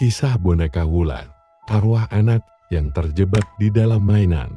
Kisah boneka Wulan, arwah anak yang terjebak di dalam mainan.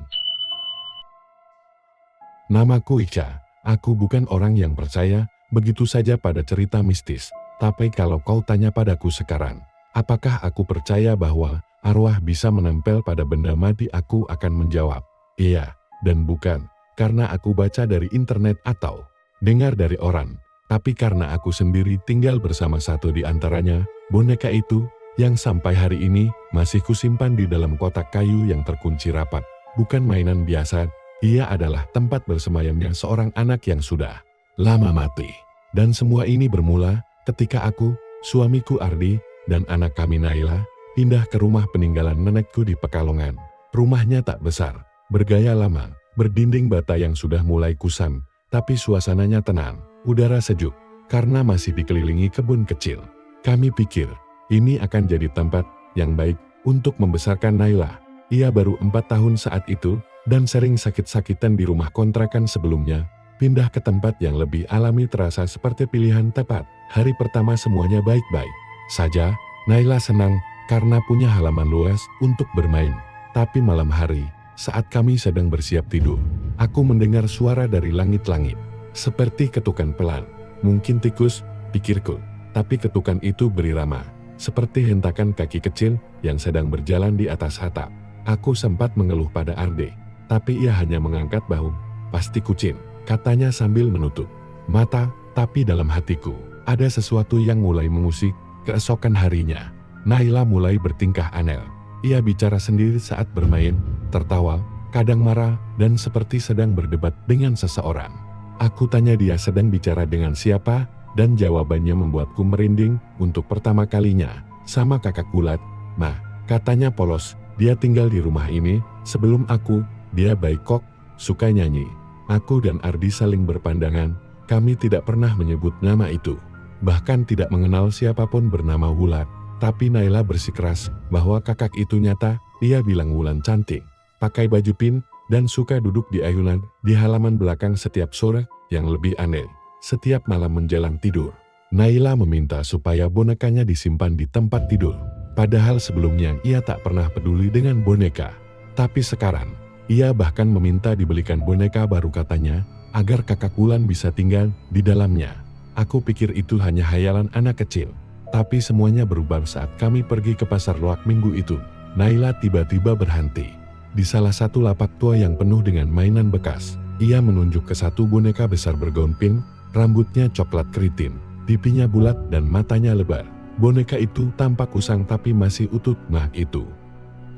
Namaku Ica, aku bukan orang yang percaya begitu saja pada cerita mistis. Tapi kalau kau tanya padaku sekarang, apakah aku percaya bahwa arwah bisa menempel pada benda mati, aku akan menjawab, iya dan bukan, karena aku baca dari internet atau dengar dari orang, tapi karena aku sendiri tinggal bersama satu di antaranya, boneka itu, yang sampai hari ini masih kusimpan di dalam kotak kayu yang terkunci rapat. Bukan mainan biasa, ia adalah tempat bersemayamnya seorang anak yang sudah lama mati. Dan semua ini bermula ketika aku, suamiku Ardi, dan anak kami Naila, pindah ke rumah peninggalan nenekku di Pekalongan. Rumahnya tak besar, bergaya lama, berdinding bata yang sudah mulai kusam, tapi suasananya tenang, udara sejuk, karena masih dikelilingi kebun kecil. Kami pikir, ini akan jadi tempat yang baik untuk membesarkan Naila. Ia baru 4 tahun saat itu, dan sering sakit-sakitan di rumah kontrakan sebelumnya. Pindah ke tempat yang lebih alami terasa seperti pilihan tepat. Hari pertama semuanya baik-baik saja. Naila senang karena punya halaman luas untuk bermain. Tapi malam hari, saat kami sedang bersiap tidur, aku mendengar suara dari langit-langit. Seperti ketukan pelan. Mungkin tikus, pikirku. Tapi ketukan itu berirama, seperti hentakan kaki kecil yang sedang berjalan di atas atap. Aku sempat mengeluh pada Arde, tapi ia hanya mengangkat bahu. Pasti kucing, katanya sambil menutup mata, tapi dalam hatiku, ada sesuatu yang mulai mengusik. Keesokan harinya, Naila mulai bertingkah aneh. Ia bicara sendiri saat bermain, tertawa, kadang marah, dan seperti sedang berdebat dengan seseorang. Aku tanya dia sedang bicara dengan siapa, dan jawabannya membuatku merinding untuk pertama kalinya. Sama kakak Bulat, Ma, katanya polos, dia tinggal di rumah ini, sebelum aku, dia baik kok, suka nyanyi. Aku dan Ardi saling berpandangan, kami tidak pernah menyebut nama itu. Bahkan tidak mengenal siapapun bernama Wulan. Tapi Naila bersikeras bahwa kakak itu nyata. Dia bilang Wulan cantik, pakai baju pink, dan suka duduk di ayunan di halaman belakang setiap sore. Yang lebih aneh, setiap malam menjelang tidur, Naila meminta supaya bonekanya disimpan di tempat tidur. Padahal sebelumnya ia tak pernah peduli dengan boneka. Tapi sekarang, ia bahkan meminta dibelikan boneka baru katanya, agar kakak Wulan bisa tinggal di dalamnya. Aku pikir itu hanya hayalan anak kecil. Tapi semuanya berubah saat kami pergi ke pasar loak minggu itu. Naila tiba-tiba berhenti di salah satu lapak tua yang penuh dengan mainan bekas. Ia menunjuk ke satu boneka besar bergaun pink, rambutnya coklat keriting, pipinya bulat dan matanya lebar. Boneka itu tampak usang tapi masih utuh. Nah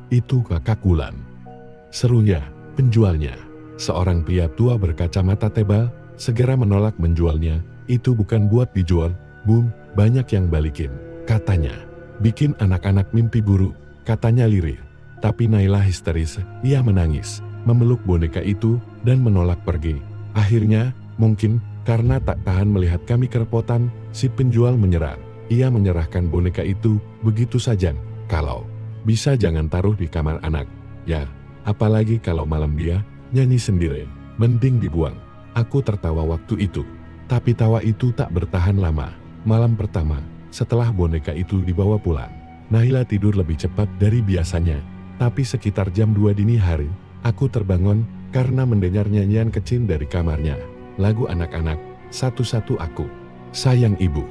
itu kakak Wulan, serunya penjualnya. Seorang pria tua berkacamata tebal segera menolak menjualnya. Itu bukan buat dijual, Bung, banyak yang balikin, katanya. Bikin anak-anak mimpi buruk, katanya lirih. Tapi Naila histeris, ia menangis, memeluk boneka itu, dan menolak pergi. Akhirnya, mungkin karena tak tahan melihat kami kerepotan, si penjual menyerah. Ia menyerahkan boneka itu begitu saja. Kalau bisa jangan taruh di kamar anak, ya. Apalagi kalau malam dia nyanyi sendiri, mending dibuang. Aku tertawa waktu itu. Tapi tawa itu tak bertahan lama. Malam pertama, setelah boneka itu dibawa pulang, Naila tidur lebih cepat dari biasanya. Tapi sekitar jam 2 dini hari, aku terbangun karena mendengar nyanyian kecil dari kamarnya. Lagu anak-anak, satu-satu aku, sayang ibu.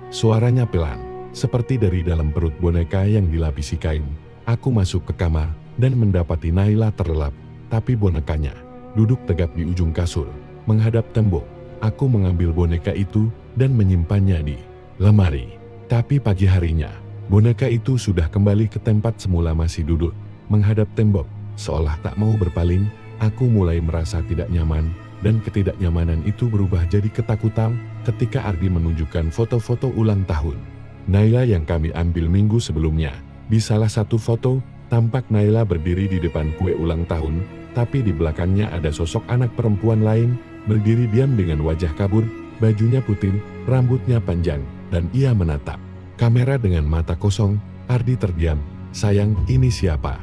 Suaranya pelan, seperti dari dalam perut boneka yang dilapisi kain. Aku masuk ke kamar, dan mendapati Naila terlelap. Tapi bonekanya duduk tegap di ujung kasur, menghadap tembok. Aku mengambil boneka itu dan menyimpannya di lemari. Tapi pagi harinya, boneka itu sudah kembali ke tempat semula, masih duduk menghadap tembok, seolah tak mau berpaling. Aku mulai merasa tidak nyaman, dan ketidaknyamanan itu berubah jadi ketakutan ketika Ardi menunjukkan foto-foto ulang tahun Naila yang kami ambil minggu sebelumnya. Di salah satu foto, tampak Naila berdiri di depan kue ulang tahun, tapi di belakangnya ada sosok anak perempuan lain, berdiri diam dengan wajah kabur, bajunya putih, rambutnya panjang, dan ia menatap kamera dengan mata kosong. Ardi terdiam. Sayang, ini siapa?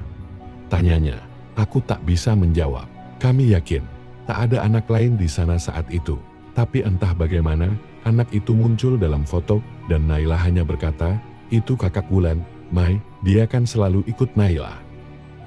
Tanyanya. Aku tak bisa menjawab. Kami yakin tak ada anak lain di sana saat itu. Tapi entah bagaimana, anak itu muncul dalam foto, dan Naila hanya berkata, itu kakak Wulan, Mai, dia kan selalu ikut Naila.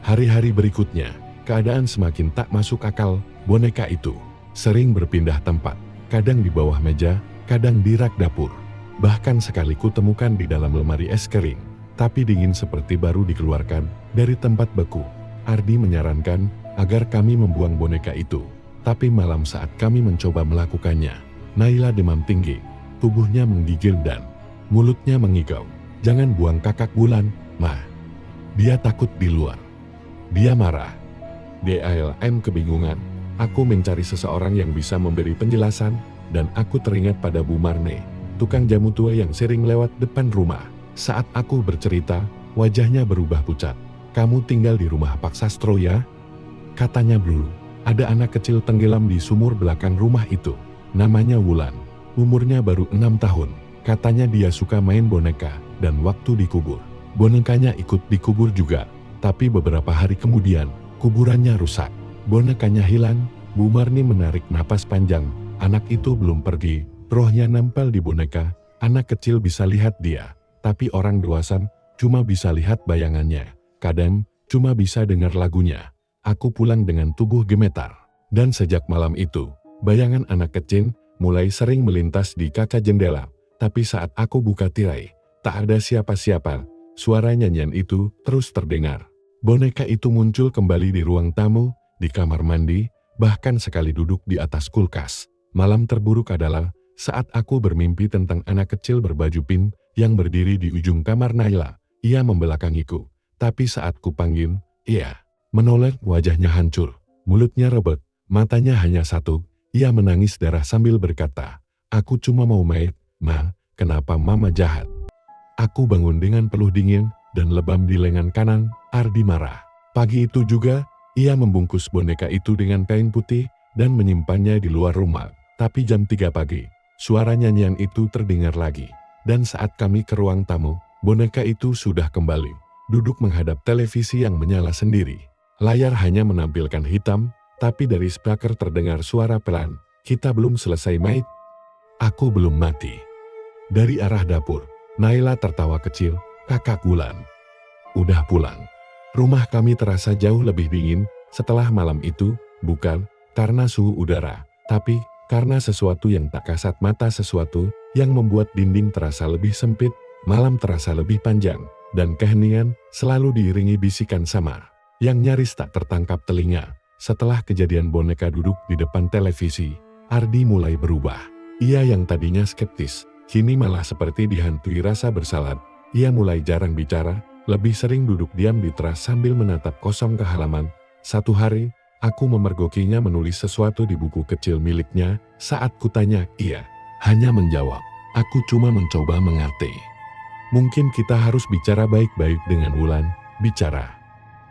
Hari-hari berikutnya, keadaan semakin tak masuk akal. Boneka itu sering berpindah tempat, kadang di bawah meja, kadang di rak dapur. Bahkan sekali kutemukan di dalam lemari es kering, tapi dingin seperti baru dikeluarkan dari tempat beku. Ardi menyarankan agar kami membuang boneka itu, tapi malam saat kami mencoba melakukannya, Naila demam tinggi, tubuhnya menggigil dan mulutnya mengigau. Jangan buang Kakak Wulan, Ma. Dia takut di luar. Dia marah. DALM kebingungan. Aku mencari seseorang yang bisa memberi penjelasan, dan aku teringat pada Bu Marne, tukang jamu tua yang sering lewat depan rumah. Saat aku bercerita, wajahnya berubah pucat. Kamu tinggal di rumah Pak Sastro ya? Katanya dulu, ada anak kecil tenggelam di sumur belakang rumah itu. Namanya Wulan. Umurnya baru 6 tahun. Katanya dia suka main boneka, dan waktu dikubur, bonekanya ikut dikubur juga. Tapi beberapa hari kemudian, kuburannya rusak. Bonekanya hilang. Bu Marni menarik napas panjang. Anak itu belum pergi, rohnya nempel di boneka. Anak kecil bisa lihat dia, tapi orang dewasa cuma bisa lihat bayangannya. Kadang, cuma bisa dengar lagunya. Aku pulang dengan tubuh gemetar. Dan sejak malam itu, bayangan anak kecil mulai sering melintas di kaca jendela. Tapi saat aku buka tirai, tak ada siapa-siapa. Suara nyanyian itu terus terdengar. Boneka itu muncul kembali di ruang tamu, di kamar mandi, bahkan sekali duduk di atas kulkas. Malam terburuk adalah saat aku bermimpi tentang anak kecil berbaju pink yang berdiri di ujung kamar Naila. Ia membelakangiku, tapi saat kupanggil, ia menoleh, wajahnya hancur, mulutnya rebet, matanya hanya satu. Ia menangis darah sambil berkata, "Aku cuma mau main, Ma, kenapa Mama jahat?" Aku bangun dengan peluh dingin dan lebam di lengan kanan. Ardi marah. Pagi itu juga, ia membungkus boneka itu dengan kain putih dan menyimpannya di luar rumah. Tapi jam 3 pagi, suara nyanyian itu terdengar lagi. Dan saat kami ke ruang tamu, boneka itu sudah kembali, duduk menghadap televisi yang menyala sendiri. Layar hanya menampilkan hitam, tapi dari speaker terdengar suara pelan, "Kita belum selesai main. Aku belum mati." Dari arah dapur, Naila tertawa kecil, "Kakak Wulan udah pulang." Rumah kami terasa jauh lebih dingin setelah malam itu, bukan karena suhu udara, tapi karena sesuatu yang tak kasat mata, sesuatu yang membuat dinding terasa lebih sempit, malam terasa lebih panjang, dan keheningan selalu diiringi bisikan samar yang nyaris tak tertangkap telinga. Setelah kejadian boneka duduk di depan televisi, Ardi mulai berubah. Ia yang tadinya skeptis, kini malah seperti dihantui rasa bersalah. Ia mulai jarang bicara, lebih sering duduk diam di teras sambil menatap kosong ke halaman. Satu hari, aku memergokinya menulis sesuatu di buku kecil miliknya. Saat kutanya, ia hanya menjawab, "Aku cuma mencoba mengerti." "Mungkin kita harus bicara baik-baik dengan Wulan." "Bicara?"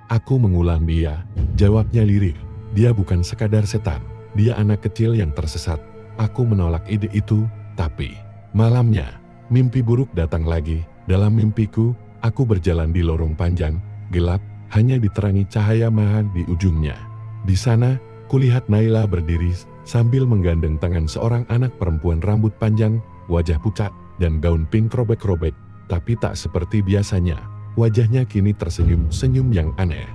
Aku mengulang dia. Jawabnya lirih. "Dia bukan sekadar setan. Dia anak kecil yang tersesat." Aku menolak ide itu, tapi malamnya, mimpi buruk datang lagi. Dalam mimpiku, aku berjalan di lorong panjang, gelap, hanya diterangi cahaya maha di ujungnya. Di sana, kulihat Naila berdiri sambil menggandeng tangan seorang anak perempuan rambut panjang, wajah pucat, dan gaun pink robek-robek. Tapi tak seperti biasanya, wajahnya kini tersenyum senyum yang aneh.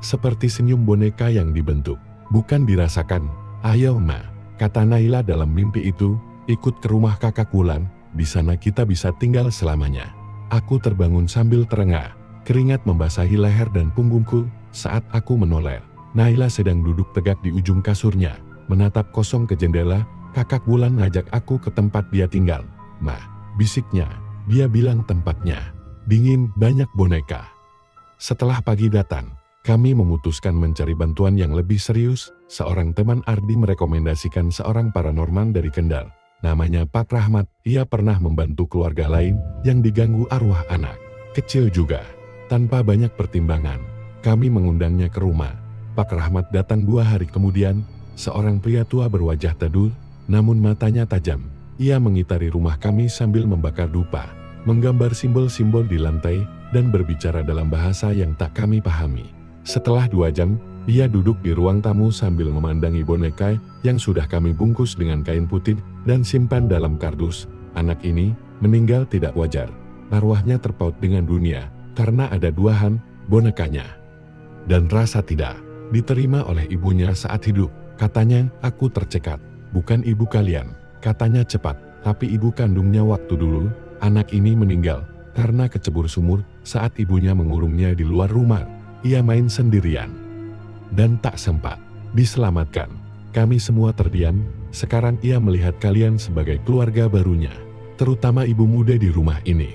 Seperti senyum boneka yang dibentuk. "Bukan dirasakan, ayo Ma," kata Naila dalam mimpi itu, "ikut ke rumah Kakak Wulan, di sana kita bisa tinggal selamanya." Aku terbangun sambil terengah, keringat membasahi leher dan punggungku. Saat aku menoleh, Naila sedang duduk tegak di ujung kasurnya, menatap kosong ke jendela. "Kakak Wulan ngajak aku ke tempat dia tinggal, Ma," bisiknya. Dia bilang tempatnya dingin, banyak boneka. Setelah pagi datang, kami memutuskan mencari bantuan yang lebih serius. Seorang teman Ardi merekomendasikan seorang paranormal dari Kendal. Namanya Pak Rahmat. Ia pernah membantu keluarga lain yang diganggu arwah anak kecil juga. Tanpa banyak pertimbangan, kami mengundangnya ke rumah. Pak Rahmat datang 2 hari kemudian. Seorang pria tua berwajah teduh, namun matanya tajam. Ia mengitari rumah kami sambil membakar dupa, menggambar simbol-simbol di lantai, dan berbicara dalam bahasa yang tak kami pahami. Setelah 2 jam, ia duduk di ruang tamu sambil memandangi boneka yang sudah kami bungkus dengan kain putih dan simpan dalam kardus. "Anak ini meninggal tidak wajar. Arwahnya terpaut dengan dunia. karena ada duahan bonekanya. Dan rasa tidak diterima oleh ibunya saat hidup. Katanya, aku tercekat. Bukan ibu kalian. Katanya cepat. Tapi ibu kandungnya waktu dulu, anak ini meninggal karena kecebur sumur saat ibunya mengurungnya di luar rumah. Ia main sendirian dan tak sempat diselamatkan. Kami semua terdiam. Sekarang ia melihat kalian sebagai keluarga barunya, terutama ibu muda di rumah ini.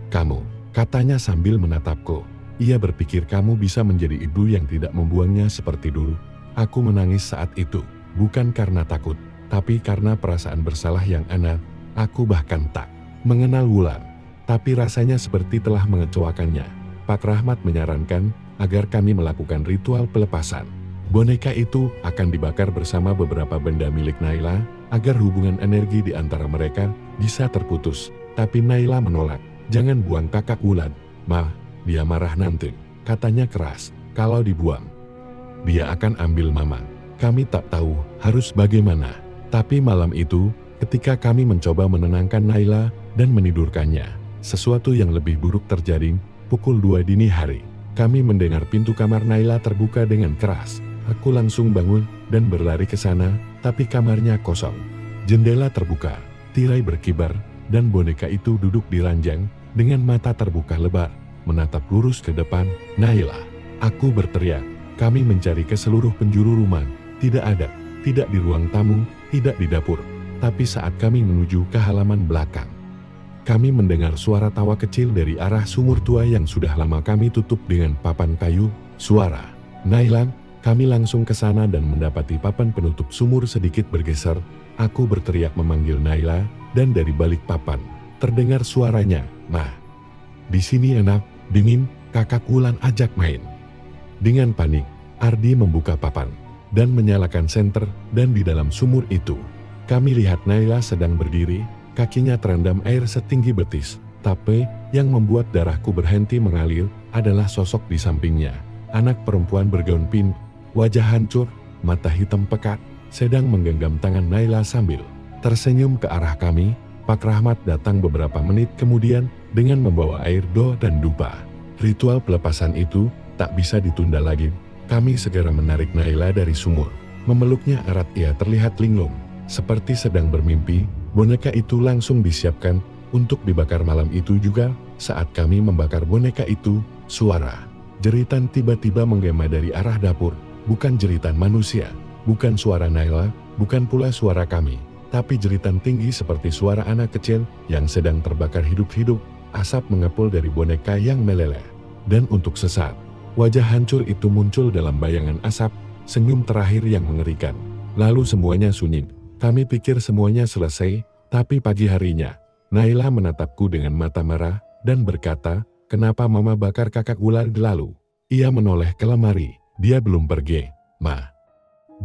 Kamu, katanya sambil menatapku. Ia berpikir kamu bisa menjadi ibu yang tidak membuangnya seperti dulu. Aku menangis saat itu, bukan karena takut, tapi karena perasaan bersalah yang aneh. Aku bahkan tak mengenal Wulan, tapi rasanya seperti telah mengecewakannya. Pak Rahmat menyarankan agar kami melakukan ritual pelepasan. Boneka itu akan dibakar bersama beberapa benda milik Naila, agar hubungan energi di antara mereka bisa terputus. Tapi Naila menolak. Jangan buang kakak Wulan, Ma. Dia marah nanti, katanya keras. Kalau dibuang, dia akan ambil mama. Kami tak tahu harus bagaimana. Tapi malam itu, ketika kami mencoba menenangkan Naila dan menidurkannya, sesuatu yang lebih buruk terjadi. Pukul 2 dini hari, kami mendengar pintu kamar Naila terbuka dengan keras. Aku langsung bangun dan berlari ke sana, tapi kamarnya kosong. Jendela terbuka, tirai berkibar, dan boneka itu duduk di ranjang dengan mata terbuka lebar, menatap lurus ke depan. Naila, aku berteriak. Kami mencari ke seluruh penjuru rumah. Tidak ada, tidak di ruang tamu, tidak di dapur. Tapi saat kami menuju ke halaman belakang, kami mendengar suara tawa kecil dari arah sumur tua yang sudah lama kami tutup dengan papan kayu. Suara Naila. Kami langsung ke sana dan mendapati papan penutup sumur sedikit bergeser. Aku berteriak memanggil Naila, dan dari balik papan terdengar suaranya, "Nah, di sini enak, dingin, kakak Wulan ajak main." Dengan panik, Ardi membuka papan dan menyalakan senter, dan di dalam sumur itu, kami lihat Naila sedang berdiri, kakinya terendam air setinggi betis. Tapi, yang membuat darahku berhenti mengalir, adalah sosok di sampingnya. Anak perempuan bergaun pink, wajah hancur, mata hitam pekat, sedang menggenggam tangan Naila sambil tersenyum ke arah kami. Pak Rahmat datang beberapa menit kemudian dengan membawa air do dan dupa. Ritual pelepasan itu tak bisa ditunda lagi. Kami segera menarik Naila dari sumur. Memeluknya erat, ia terlihat linglung, seperti sedang bermimpi. Boneka itu langsung disiapkan untuk dibakar malam itu juga. Saat kami membakar boneka itu, suara jeritan tiba-tiba menggema dari arah dapur. Bukan jeritan manusia, bukan suara Naila, bukan pula suara kami, tapi jeritan tinggi seperti suara anak kecil yang sedang terbakar hidup-hidup. Asap mengepul dari boneka yang meleleh. Dan untuk sesaat, wajah hancur itu muncul dalam bayangan asap, senyum terakhir yang mengerikan. Lalu semuanya sunyi. Kami pikir semuanya selesai, tapi pagi harinya, Naila menatapku dengan mata merah dan berkata, "Kenapa mama bakar kakak Wulan lalu?" Ia menoleh ke lemari. Dia belum pergi, Ma.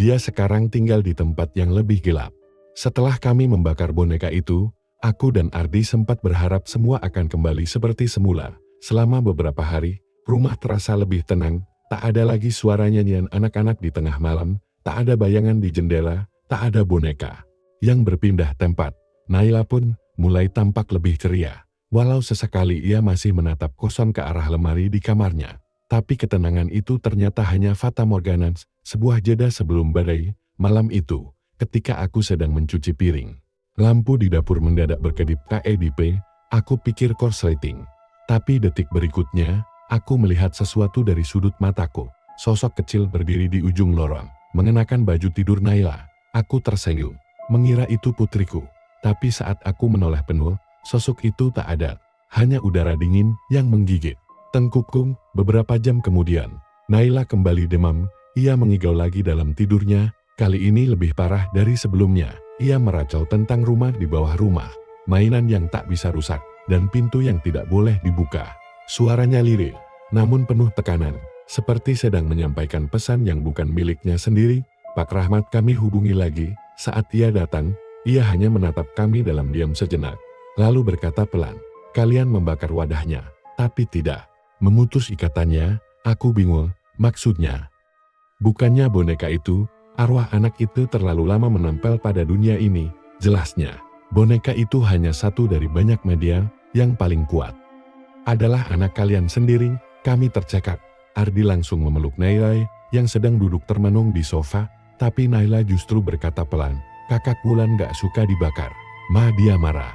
Dia sekarang tinggal di tempat yang lebih gelap. Setelah kami membakar boneka itu, aku dan Ardi sempat berharap semua akan kembali seperti semula. Selama beberapa hari, rumah terasa lebih tenang. Tak ada lagi suara nyanyian anak-anak di tengah malam, tak ada bayangan di jendela, tak ada boneka yang berpindah tempat. Naila pun mulai tampak lebih ceria, walau sesekali ia masih menatap kosong ke arah lemari di kamarnya. Tapi ketenangan itu ternyata hanya fata morgana, sebuah jeda sebelum badai. Malam itu, ketika aku sedang mencuci piring, lampu di dapur mendadak berkedip KEDP, aku pikir korsleting. Tapi detik berikutnya, aku melihat sesuatu dari sudut mataku. Sosok kecil berdiri di ujung lorong, mengenakan baju tidur Naila. Aku tersenyum, mengira itu putriku. Tapi saat aku menoleh penuh, sosok itu tak ada. Hanya udara dingin yang menggigit tengkukku. Beberapa jam kemudian, Naila kembali demam. Ia mengigau lagi dalam tidurnya. Kali ini lebih parah dari sebelumnya. Ia meracau tentang rumah di bawah rumah, mainan yang tak bisa rusak, dan pintu yang tidak boleh dibuka. Suaranya lirih, namun penuh tekanan, seperti sedang menyampaikan pesan yang bukan miliknya sendiri. Pak Rahmat kami hubungi lagi. Saat ia datang, ia hanya menatap kami dalam diam sejenak, lalu berkata pelan, "Kalian membakar wadahnya." Tapi tidak memutus ikatannya. Aku bingung, maksudnya bukannya boneka itu, arwah anak itu terlalu lama menempel pada dunia ini. Jelasnya, boneka itu hanya satu dari banyak media yang paling kuat. Adalah anak kalian sendiri, kami tercekat. Ardi langsung memeluk Naila yang sedang duduk termenung di sofa, tapi Naila justru berkata pelan, kakak Wulan gak suka dibakar. Ma, dia marah.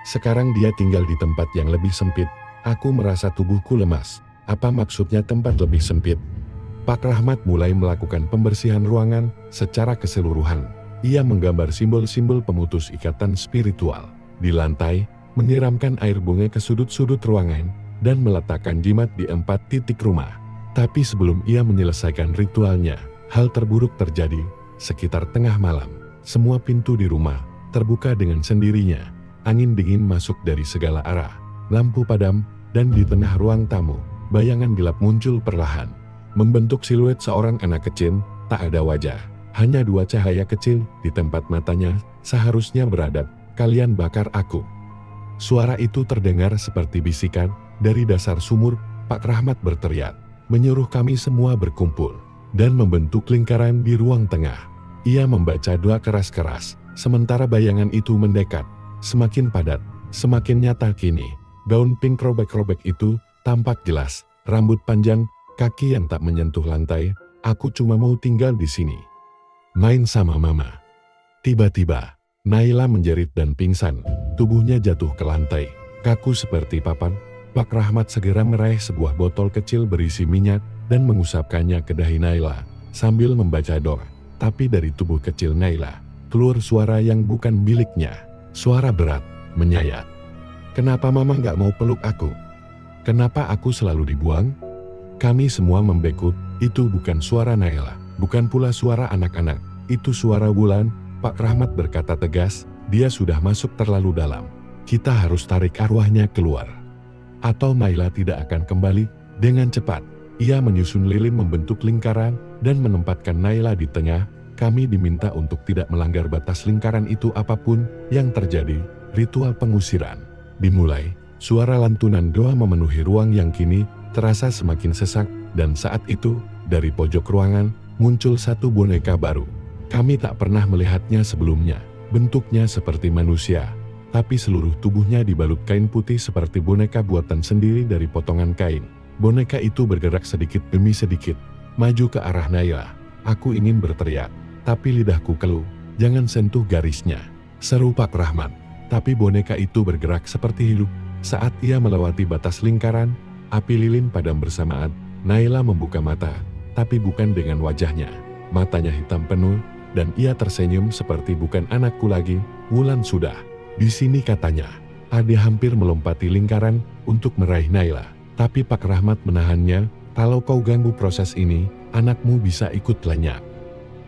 Sekarang dia tinggal di tempat yang lebih sempit. Aku merasa tubuhku lemas. Apa maksudnya tempat lebih sempit? Pak Rahmat mulai melakukan pembersihan ruangan secara keseluruhan. Ia menggambar simbol-simbol pemutus ikatan spiritual di lantai, menyiramkan air bunga ke sudut-sudut ruangan, dan meletakkan jimat di 4 titik rumah. Tapi sebelum ia menyelesaikan ritualnya, hal terburuk terjadi. Sekitar tengah malam, semua pintu di rumah terbuka dengan sendirinya. Angin dingin masuk dari segala arah. Lampu padam, dan di tengah ruang tamu, bayangan gelap muncul perlahan. Membentuk siluet seorang anak kecil, tak ada wajah. Hanya 2 cahaya kecil di tempat matanya, seharusnya beradab, kalian bakar aku. Suara itu terdengar seperti bisikan, dari dasar sumur, Pak Rahmat berteriak, menyuruh kami semua berkumpul, dan membentuk lingkaran di ruang tengah. Ia membaca doa keras-keras, sementara bayangan itu mendekat, semakin padat, semakin nyata kini. Gaun pink robek-robek itu tampak jelas, rambut panjang, kaki yang tak menyentuh lantai. Aku cuma mau tinggal di sini, main sama mama. Tiba-tiba, Naila menjerit dan pingsan. Tubuhnya jatuh ke lantai, kaku seperti papan. Pak Rahmat segera meraih sebuah botol kecil berisi minyak dan mengusapkannya ke dahi Naila sambil membaca doa. Tapi dari tubuh kecil Naila keluar suara yang bukan miliknya. Suara berat, menyayat. Kenapa mama gak mau peluk aku? Kenapa aku selalu dibuang? Kami semua membekut. Itu bukan suara Naila, bukan pula suara anak-anak. Itu suara Wulan. Pak Rahmat berkata tegas, dia sudah masuk terlalu dalam. Kita harus tarik arwahnya keluar, atau Naila tidak akan kembali. Dengan cepat, ia menyusun lilin membentuk lingkaran dan menempatkan Naila di tengah. Kami diminta untuk tidak melanggar batas lingkaran itu apapun yang terjadi. Ritual pengusiran dimulai. Suara lantunan doa memenuhi ruang yang kini terasa semakin sesak, dan saat itu, dari pojok ruangan, muncul satu boneka baru. Kami tak pernah melihatnya sebelumnya. Bentuknya seperti manusia, tapi seluruh tubuhnya dibalut kain putih seperti boneka buatan sendiri dari potongan kain. Boneka itu bergerak sedikit demi sedikit, maju ke arah Naila. Aku ingin berteriak, tapi lidahku keluh. Jangan sentuh garisnya, seru Pak Rahmat. Tapi boneka itu bergerak seperti hidup. Saat ia melewati batas lingkaran, api lilin padam bersamaan. Naila membuka mata, tapi bukan dengan wajahnya. Matanya hitam penuh, dan ia tersenyum seperti bukan anakku lagi. Wulan sudah di sini, katanya. Ade hampir melompati lingkaran untuk meraih Naila, tapi Pak Rahmat menahannya. Kalau kau ganggu proses ini, anakmu bisa ikut lenyap.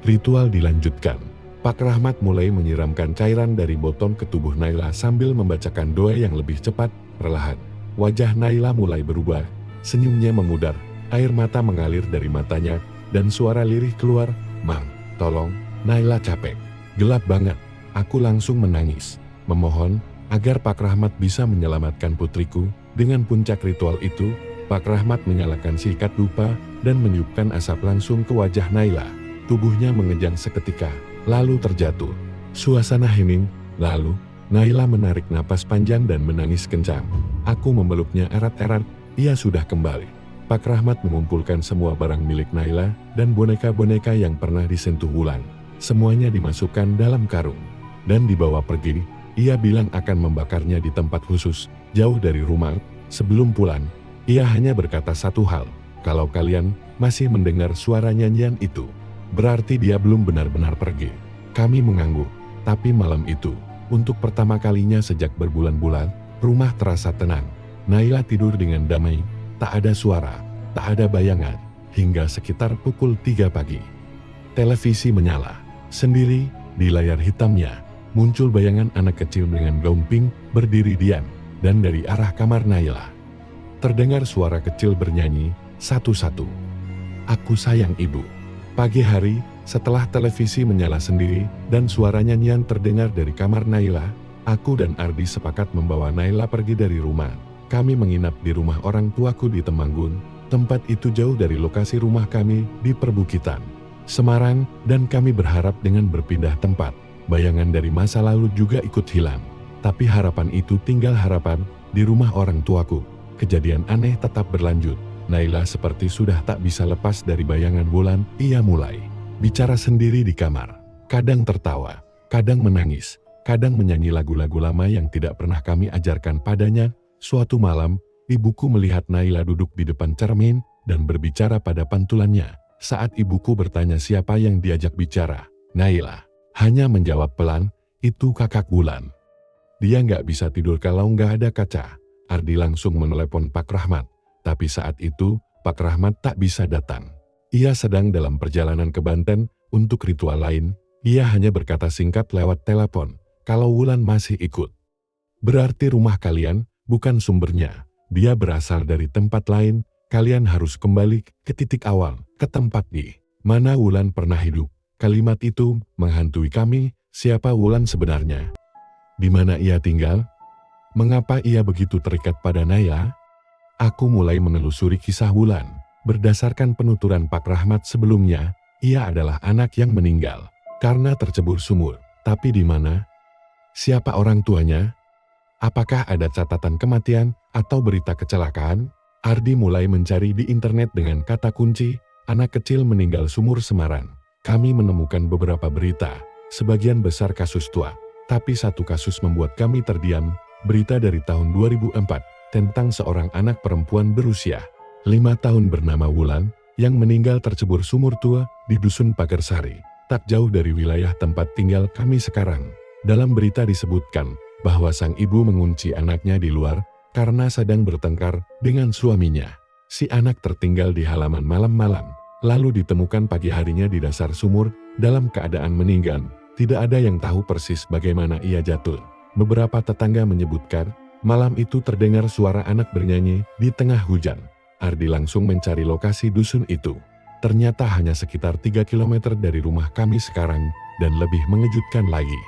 Ritual dilanjutkan. Pak Rahmat mulai menyiramkan cairan dari botol ke tubuh Naila sambil membacakan doa yang lebih cepat. Perlahan, wajah Naila mulai berubah. Senyumnya memudar, air mata mengalir dari matanya, dan suara lirih keluar, "Mang, tolong, Naila capek. Gelap banget." Aku langsung menangis, memohon agar Pak Rahmat bisa menyelamatkan putriku. Dengan puncak ritual itu, Pak Rahmat menyalakan sikat dupa dan meniupkan asap langsung ke wajah Naila. Tubuhnya mengejang seketika, lalu terjatuh. Suasana hening, lalu Naila menarik napas panjang dan menangis kencang. Aku memeluknya erat-erat. Ia sudah kembali. Pak Rahmat mengumpulkan semua barang milik Naila dan boneka-boneka yang pernah disentuh Wulan. Semuanya dimasukkan dalam karung dan dibawa pergi. Ia bilang akan membakarnya di tempat khusus, jauh dari rumah. Sebelum pulang, ia hanya berkata satu hal, kalau kalian masih mendengar suara nyanyian itu, berarti dia belum benar-benar pergi. Kami mengangguk, tapi malam itu, untuk pertama kalinya sejak berbulan-bulan, rumah terasa tenang. Naila tidur dengan damai, tak ada suara, tak ada bayangan, hingga sekitar pukul 3 pagi. Televisi menyala. Sendiri, di layar hitamnya, muncul bayangan anak kecil dengan gaun pink berdiri diam, dan dari arah kamar Naila terdengar suara kecil bernyanyi, satu-satu. Aku sayang ibu. Pagi hari, setelah televisi menyala sendiri, dan suara nyanyian terdengar dari kamar Naila, aku dan Ardi sepakat membawa Naila pergi dari rumah. Kami menginap di rumah orang tuaku di Temanggung. Tempat itu jauh dari lokasi rumah kami di perbukitan Semarang, dan kami berharap dengan berpindah tempat, bayangan dari masa lalu juga ikut hilang. Tapi harapan itu tinggal harapan. Di rumah orang tuaku, kejadian aneh tetap berlanjut. Naila seperti sudah tak bisa lepas dari bayangan Wulan. Ia mulai bicara sendiri di kamar. Kadang tertawa, kadang menangis, kadang menyanyi lagu-lagu lama yang tidak pernah kami ajarkan padanya. Suatu malam, ibuku melihat Naila duduk di depan cermin dan berbicara pada pantulannya. Saat ibuku bertanya siapa yang diajak bicara, Naila hanya menjawab pelan, "Itu kakak Wulan. Dia nggak bisa tidur kalau nggak ada kaca." Ardi langsung menelepon Pak Rahmat, tapi saat itu Pak Rahmat tak bisa datang. Ia sedang dalam perjalanan ke Banten untuk ritual lain. Ia hanya berkata singkat lewat telepon, "Kalau Wulan masih ikut, berarti rumah kalian bukan sumbernya. Dia berasal dari tempat lain. Kalian harus kembali ke titik awal, ke tempat di mana Wulan pernah hidup." Kalimat itu menghantui kami. Siapa Wulan sebenarnya? Di mana ia tinggal? Mengapa ia begitu terikat pada Naila? Aku mulai menelusuri kisah Wulan. Berdasarkan penuturan Pak Rahmat sebelumnya, ia adalah anak yang meninggal karena tercebur sumur. Tapi di mana? Siapa orang tuanya? Apakah ada catatan kematian atau berita kecelakaan? Ardi mulai mencari di internet dengan kata kunci, "anak kecil meninggal sumur Semarang." Kami menemukan beberapa berita, sebagian besar kasus tua. Tapi satu kasus membuat kami terdiam, berita dari tahun 2004, tentang seorang anak perempuan berusia 5 tahun bernama Wulan, yang meninggal tercebur sumur tua di Dusun Pagersari, tak jauh dari wilayah tempat tinggal kami sekarang. Dalam berita disebutkan bahwa sang ibu mengunci anaknya di luar, karena sedang bertengkar dengan suaminya. Si anak tertinggal di halaman malam-malam, lalu ditemukan pagi harinya di dasar sumur, dalam keadaan meninggal. Tidak ada yang tahu persis bagaimana ia jatuh. Beberapa tetangga menyebutkan, malam itu terdengar suara anak bernyanyi di tengah hujan. Ardi langsung mencari lokasi dusun itu. Ternyata hanya sekitar 3 km dari rumah kami sekarang, dan lebih mengejutkan lagi,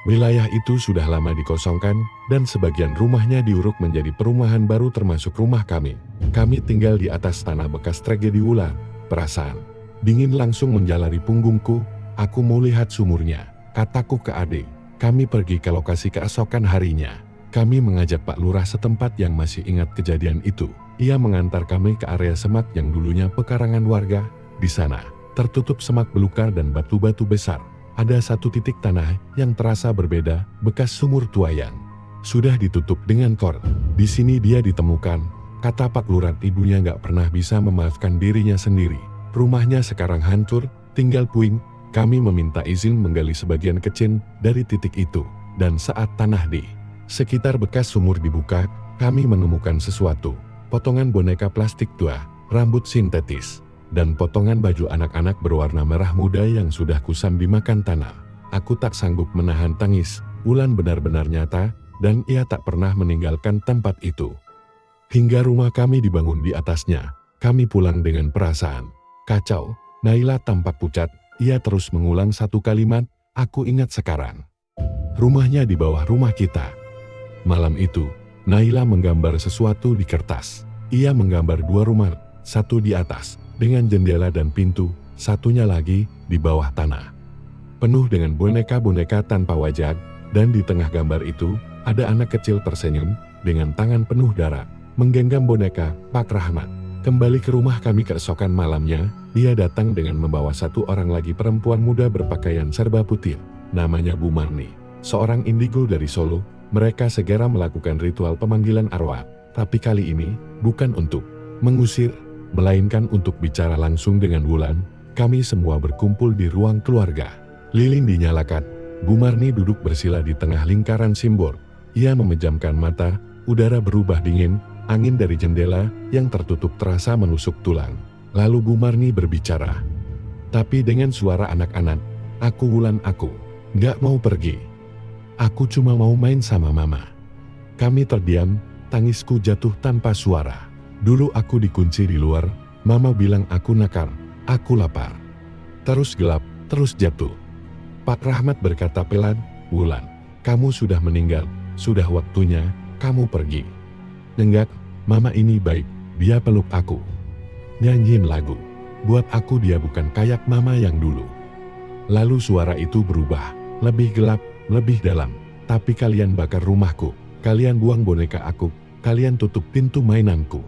wilayah itu sudah lama dikosongkan, dan sebagian rumahnya diuruk menjadi perumahan baru termasuk rumah kami. Kami tinggal di atas tanah bekas tragedi Wulan. Perasaan dingin langsung menjalari punggungku. Aku mau lihat sumurnya, kataku ke adik. Kami pergi ke lokasi keesokan harinya. Kami mengajak Pak Lurah setempat yang masih ingat kejadian itu. Ia mengantar kami ke area semak yang dulunya pekarangan warga. Di sana, tertutup semak belukar dan batu-batu besar. Ada satu titik tanah yang terasa berbeda, bekas sumur tua yang sudah ditutup dengan kor. Di sini dia ditemukan, kata Pak Lurah. Ibunya nggak pernah bisa memaafkan dirinya sendiri. Rumahnya sekarang hancur, tinggal puing. Kami meminta izin menggali sebagian kecil dari titik itu, dan saat tanah di sekitar bekas sumur dibuka, kami menemukan sesuatu. Potongan boneka plastik tua, rambut sintetis, dan potongan baju anak-anak berwarna merah muda yang sudah kusam dimakan tanah. Aku tak sanggup menahan tangis. Wulan benar-benar nyata, dan ia tak pernah meninggalkan tempat itu. Hingga rumah kami dibangun di atasnya, kami pulang dengan perasaan kacau. Naila tampak pucat. Ia terus mengulang satu kalimat, "Aku ingat sekarang. Rumahnya di bawah rumah kita." Malam itu, Naila menggambar sesuatu di kertas. Ia menggambar 2 rumah, satu di atas, dengan jendela dan pintu, satunya lagi di bawah tanah, penuh dengan boneka-boneka tanpa wajah, dan di tengah gambar itu, ada anak kecil tersenyum, dengan tangan penuh darah, menggenggam boneka Pak Rahmat. Kembali ke rumah kami keesokan malamnya, dia datang dengan membawa satu orang lagi perempuan muda berpakaian serba putih, namanya Bu Marni, seorang indigo dari Solo. Mereka segera melakukan ritual pemanggilan arwah, tapi kali ini, bukan untuk mengusir, melainkan untuk bicara langsung dengan Wulan. Kami semua berkumpul di ruang keluarga. Lilin dinyalakan. Bu Marni duduk bersila di tengah lingkaran simbol. Ia memejamkan mata, udara berubah dingin, angin dari jendela yang tertutup terasa menusuk tulang. Lalu Bu Marni berbicara, tapi dengan suara anak-anak, "Aku Wulan, aku nggak mau pergi. Aku cuma mau main sama Mama." Kami terdiam, tangisku jatuh tanpa suara. Dulu aku dikunci di luar, Mama bilang aku nakal, aku lapar. Terus gelap, terus jatuh. Pak Rahmat berkata pelan, "Wulan, kamu sudah meninggal, sudah waktunya kamu pergi." Nenggak, Mama ini baik, dia peluk aku. Nyanyiin lagu, buat aku dia bukan kayak Mama yang dulu. Lalu suara itu berubah, lebih gelap, lebih dalam. "Tapi kalian bakar rumahku, kalian buang boneka aku, kalian tutup pintu mainanku.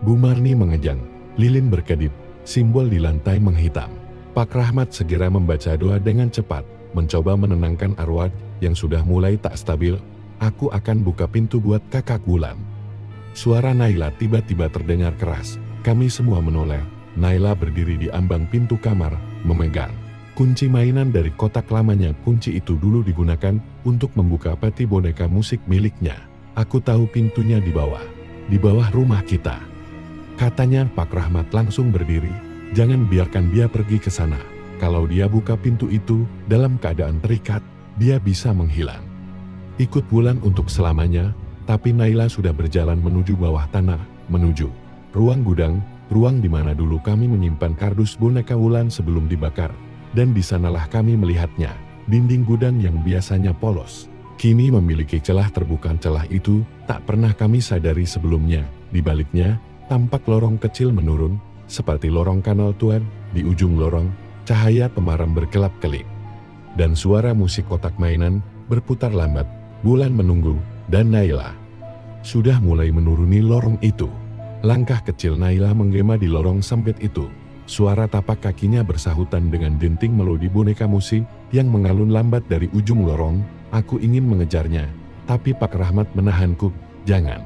Bu Marni mengejang, lilin berkedip, simbol di lantai menghitam. Pak Rahmat segera membaca doa dengan cepat, mencoba menenangkan arwah yang sudah mulai tak stabil. Aku akan buka pintu buat kakak Wulan. Suara Naila tiba-tiba terdengar keras. Kami semua menoleh. Naila berdiri di ambang pintu kamar, memegang kunci mainan dari kotak lamanya. Kunci itu dulu digunakan untuk membuka peti boneka musik miliknya. Aku tahu pintunya di bawah rumah kita. Katanya Pak Rahmat langsung berdiri. Jangan biarkan dia pergi ke sana. Kalau dia buka pintu itu dalam keadaan terikat, dia bisa menghilang. Ikut Wulan untuk selamanya. Tapi Naila sudah berjalan menuju bawah tanah, menuju ruang gudang, ruang di mana dulu kami menyimpan kardus boneka Wulan sebelum dibakar. Dan di sanalah kami melihatnya, dinding gudang yang biasanya polos. Kini memiliki celah terbuka. Celah itu tak pernah kami sadari sebelumnya. Di baliknya, tampak lorong kecil menurun, seperti lorong kanal tuan. Di ujung lorong, cahaya pemadam berkelap-kelip. Dan suara musik kotak mainan berputar lambat. Wulan menunggu, dan Naila sudah mulai menuruni lorong itu. Langkah kecil Naila menggema di lorong sempit itu. Suara tapak kakinya bersahutan dengan denting melodi boneka musik yang mengalun lambat dari ujung lorong. Aku ingin mengejarnya, tapi Pak Rahmat menahanku. Jangan.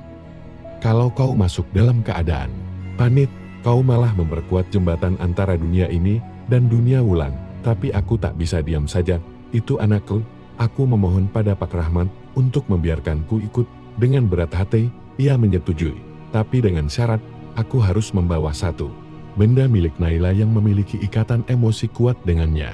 Kalau kau masuk dalam keadaan panik, kau malah memperkuat jembatan antara dunia ini dan dunia Wulan. Tapi aku tak bisa diam saja. Itu anakku. Aku memohon pada Pak Rahmat untuk membiarkanku ikut. Dengan berat hati, ia menyetujui. Tapi dengan syarat, aku harus membawa satu benda milik Naila yang memiliki ikatan emosi kuat dengannya.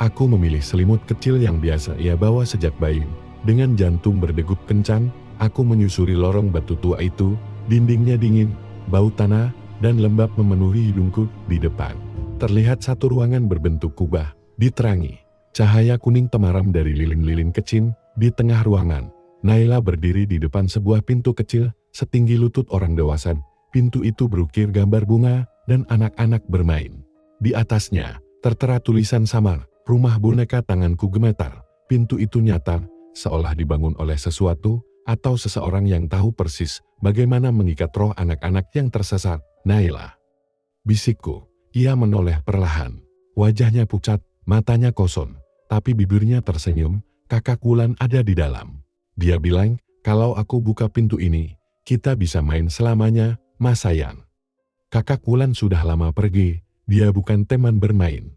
Aku memilih selimut kecil yang biasa ia bawa sejak bayi. Dengan jantung berdegup kencang, aku menyusuri lorong batu tua itu. Dindingnya dingin, bau tanah, dan lembab memenuhi hidungku. Di depan, terlihat satu ruangan berbentuk kubah, diterangi cahaya kuning temaram dari lilin-lilin kecil. Di tengah ruangan, Naila berdiri di depan sebuah pintu kecil, setinggi lutut orang dewasa. Pintu itu berukir gambar bunga dan anak-anak bermain. Di atasnya, tertera tulisan samar, rumah boneka. Tanganku gemetar. Pintu itu nyata, seolah dibangun oleh sesuatu, atau seseorang yang tahu persis bagaimana mengikat roh anak-anak yang tersesat. Naila, bisikku. Ia menoleh perlahan. Wajahnya pucat, matanya kosong, tapi bibirnya tersenyum. Kakak Wulan ada di dalam. Dia bilang, kalau aku buka pintu ini, kita bisa main selamanya, Mas sayang. Kakak Wulan sudah lama pergi, dia bukan teman bermain.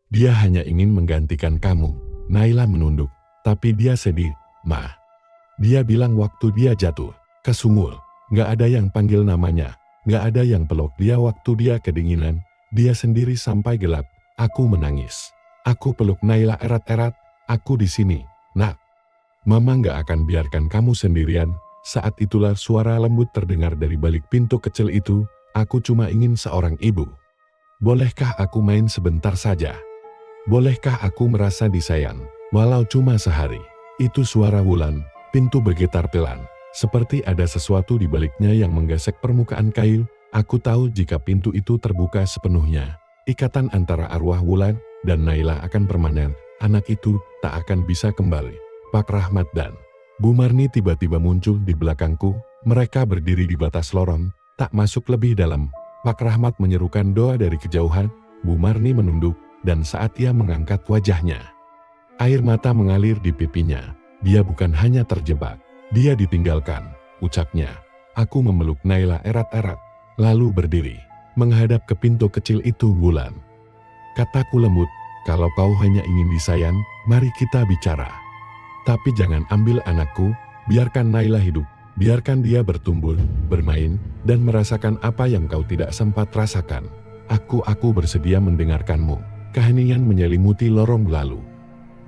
Dia hanya ingin menggantikan kamu. Naila menunduk, tapi dia sedih, Ma. Dia bilang waktu dia jatuh ke sumur, gak ada yang panggil namanya, gak ada yang peluk dia waktu dia kedinginan, dia sendiri sampai gelap. Aku menangis. Aku peluk Naila erat-erat, aku di sini, Nak. Mama gak akan biarkan kamu sendirian. Saat itulah suara lembut terdengar dari balik pintu kecil itu. Aku cuma ingin seorang ibu. Bolehkah aku main sebentar saja? Bolehkah aku merasa disayang, walau cuma sehari? Itu suara Wulan. Pintu bergetar pelan, seperti ada sesuatu di baliknya yang menggesek permukaan kail. Aku tahu jika pintu itu terbuka sepenuhnya, ikatan antara arwah Wulan dan Naila akan permanen. Anak itu tak akan bisa kembali. Pak Rahmat dan Bu Marni tiba-tiba muncul di belakangku. Mereka berdiri di batas lorong, tak masuk lebih dalam. Pak Rahmat menyerukan doa dari kejauhan. Bu Marni menunduk, dan saat ia mengangkat wajahnya, air mata mengalir di pipinya. Dia bukan hanya terjebak, dia ditinggalkan, ucapnya. Aku memeluk Naila erat-erat, lalu berdiri, menghadap ke pintu kecil itu. Wulan, kataku lembut, kalau kau hanya ingin disayang, mari kita bicara. Tapi jangan ambil anakku, biarkan Naila hidup, biarkan dia bertumbuh, bermain, dan merasakan apa yang kau tidak sempat rasakan. Aku bersedia mendengarkanmu. Keheningan menyelimuti lorong lalu.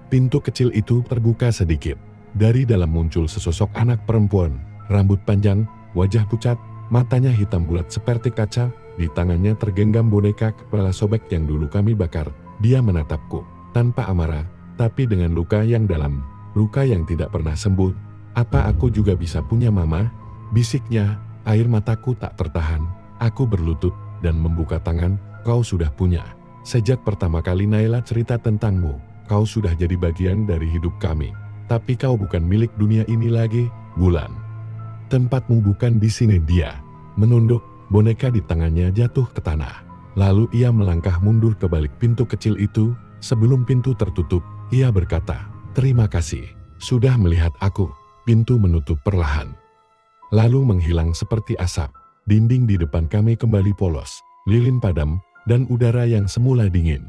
Pintu kecil itu terbuka sedikit. Dari dalam muncul sesosok anak perempuan, rambut panjang, wajah pucat, matanya hitam bulat seperti kaca, di tangannya tergenggam boneka kepala sobek yang dulu kami bakar. Dia menatapku, tanpa amarah, tapi dengan luka yang dalam, luka yang tidak pernah sembuh. Apa aku juga bisa punya mama? Bisiknya, air mataku tak tertahan. Aku berlutut dan membuka tangan. Kau sudah punya. Sejak pertama kali Naila cerita tentangmu, kau sudah jadi bagian dari hidup kami. Tapi kau bukan milik dunia ini lagi, Wulan. Tempatmu bukan di sini. Dia menunduk, boneka di tangannya jatuh ke tanah. Lalu ia melangkah mundur ke balik pintu kecil itu. Sebelum pintu tertutup, ia berkata, "Terima kasih, sudah melihat aku." Pintu menutup perlahan, lalu menghilang seperti asap. Dinding di depan kami kembali polos, lilin padam, dan udara yang semula dingin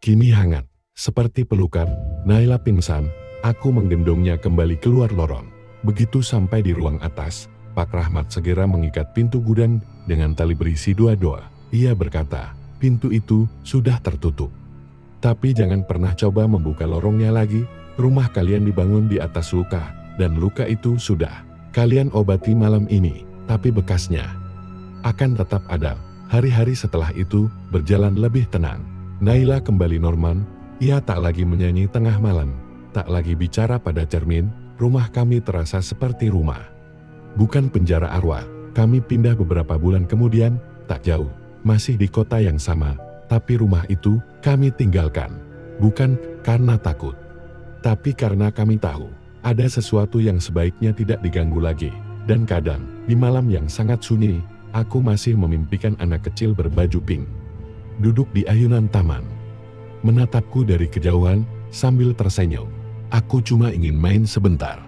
kini hangat, seperti pelukan. Naila pingsan, aku menggendongnya kembali keluar lorong. Begitu sampai di ruang atas, Pak Rahmat segera mengikat pintu gudang dengan tali berisi doa-doa. Ia berkata, "Pintu itu sudah tertutup. Tapi jangan pernah coba membuka lorongnya lagi. Rumah kalian dibangun di atas luka, dan luka itu sudah kalian obati malam ini, tapi bekasnya akan tetap ada." Hari-hari setelah itu berjalan lebih tenang. Naila kembali normal. Ia tak lagi menyanyi tengah malam, tak lagi bicara pada cermin. Rumah kami terasa seperti rumah, bukan penjara arwah. Kami pindah beberapa bulan kemudian, tak jauh, masih di kota yang sama. Tapi rumah itu kami tinggalkan, bukan karena takut, tapi karena kami tahu ada sesuatu yang sebaiknya tidak diganggu lagi. Dan kadang, di malam yang sangat sunyi, aku masih memimpikan anak kecil berbaju pink duduk di ayunan taman, menatapku dari kejauhan sambil tersenyum. "Aku cuma ingin main sebentar."